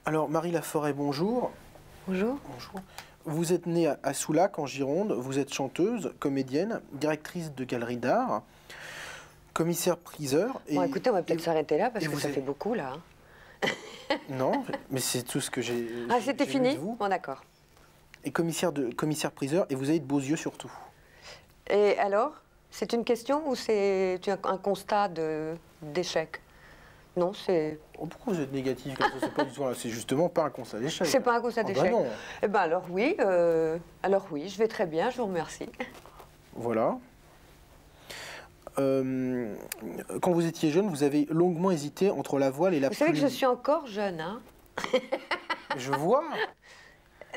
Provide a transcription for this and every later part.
Alors, Marie Laforêt, bonjour. Bonjour. Bonjour. Vous êtes née à Soulac, en Gironde. Vous êtes chanteuse, comédienne, directrice de galerie d'art, commissaire-priseur. Bon, écoutez, on va peut-être s'arrêter là, parce que ça êtes... fait beaucoup, là. Non, mais c'est tout ce que j'ai. Ah, c'était fini? Bon, d'accord. Et commissaire-priseur, et vous avez de beaux yeux surtout. Et alors, c'est une question ou c'est un constat d'échec? Non, c'est... Oh, pourquoi vous êtes négatif comme ça? C'est pas du tout, c'est justement pas un constat d'échec. C'est pas un constat d'échec? Bah non. Eh ben alors oui, je vais très bien, je vous remercie. Voilà. Quand vous étiez jeune, vous avez longuement hésité entre la voile et la plume. Vous savez que je suis encore jeune, hein? Je vois.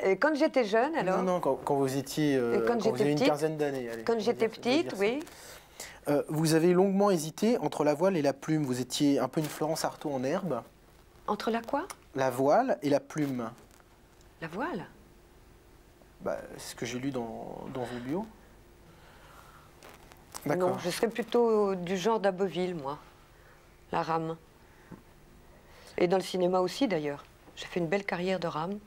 Et quand j'étais jeune, alors? Non, non, quand vous étiez... quand vous avez une quinzaine d'années. Quand j'étais petite, oui. Vous avez longuement hésité entre la voile et la plume. Vous étiez un peu une Florence Artaud en herbe. Entre la quoi? La voile et la plume. La voile? Bah, c'est ce que j'ai lu dans vos bios. Non, je serais plutôt du genre d'Abbeville, moi. La rame. Et dans le cinéma aussi, d'ailleurs. J'ai fait une belle carrière de rame.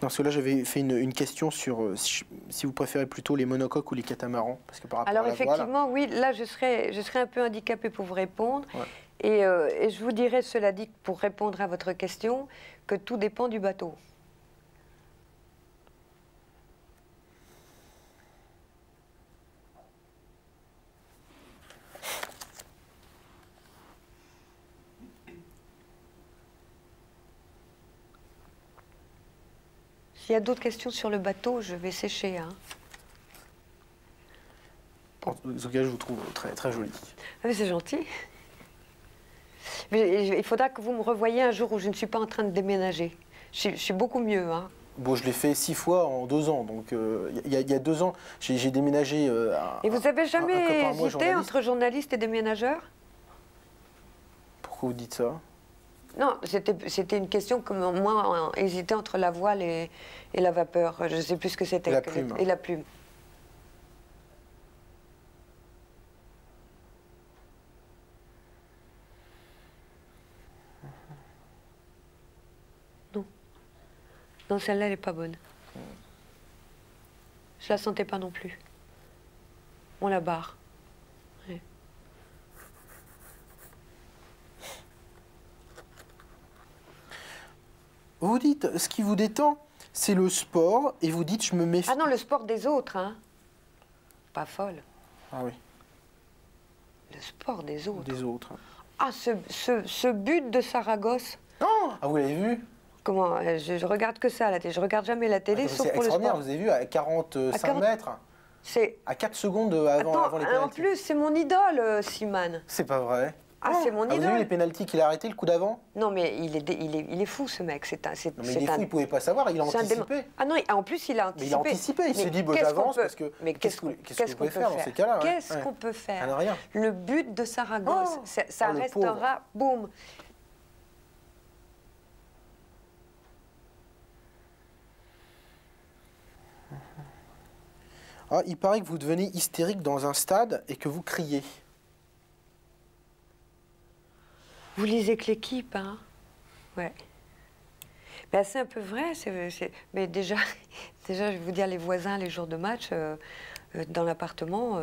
Non, parce que là, j'avais fait une question sur si vous préférez plutôt les monocoques ou les catamarans. Parce que par rapport Alors, à la effectivement, voile... oui, là, je serais un peu handicapée pour vous répondre. Ouais. Et je vous dirais, cela dit, pour répondre à votre question, que tout dépend du bateau. S'il y a d'autres questions sur le bateau, je vais sécher. Hein. En tout cas, je vous trouve très, très jolie. Ah, mais c'est gentil. Mais il faudra que vous me revoyiez un jour où je ne suis pas en train de déménager. Je suis beaucoup mieux. Hein. Bon, je l'ai fait 6 fois en 2 ans. Donc, il y a 2 ans, j'ai déménagé. Et vous avez jamais hésité entre journaliste et déménageur? Pourquoi vous dites ça? Non, c'était une question que moi, hésiter entre la voile et la vapeur. Je ne sais plus ce que c'était. Et la plume. Non. Non, celle-là, elle n'est pas bonne. Je la sentais pas non plus. On la barre. Ouais. Vous dites, ce qui vous détend, c'est le sport, et vous dites, je me méfie. Ah non, le sport des autres, hein. Pas folle. Ah oui. Le sport des autres. Des autres. Ah, ce but de Saragosse. Oh, ah, vous l'avez vu? Comment? Je regarde que ça, la télé. Je regarde jamais la télé, sauf pour le sport. C'est extraordinaire, vous avez vu, à 45 mètres. C'est... À 4 secondes avant les pénaltys. En plus, c'est mon idole, Simane. C'est pas vrai. Ah, c'est mon idole. Vous avez vu les pénaltys qu'il a arrêtés le coup d'avant? Non, mais il est fou, ce mec. Non, mais il est fou, il pouvait pas savoir, il a anticipé. Ah non, en plus, il a anticipé. Mais il a anticipé, il s'est dit, bah, j'avance parce que... Mais qu'est-ce qu'on peut faire dans ces cas-là? Qu'est-ce qu'on peut faire? Ah, rien. Le but de Saragosse, ça restera, boum. Ah, il paraît que vous devenez hystérique dans un stade et que vous criez. Vous lisez que l'équipe, hein? Ouais. Ben, c'est un peu vrai. Mais déjà, je vais vous dire, les voisins, les jours de match, dans l'appartement,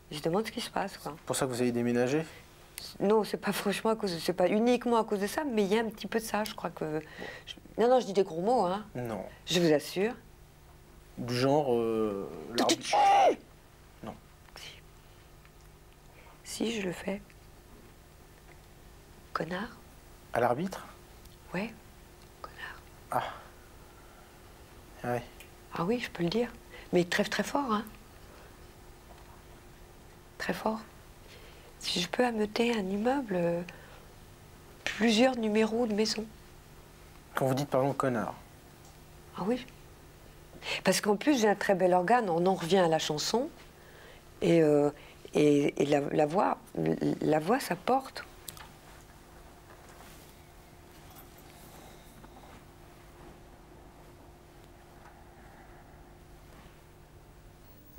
ils se demandent ce qui se passe, quoi. C'est pour ça que vous avez déménagé? Non, c'est pas franchement c'est pas uniquement à cause de ça, mais il y a un petit peu de ça, je crois que... Non, je dis des gros mots, hein. Non. Je vous assure. Du genre... Non. Si, je le fais. Connard. À l'arbitre? Ouais, connard. Ah. Ah oui. Ah oui, je peux le dire. Mais très très fort, hein. Très fort. Si je peux ameuter un immeuble, plusieurs numéros de maison. Quand vous dites par exemple connard? Ah oui. Parce qu'en plus, j'ai un très bel organe, on en revient à la chanson. Et la voix, ça porte.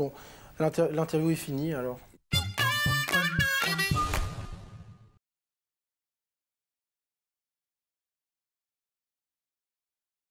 Bon, l'interview est finie alors.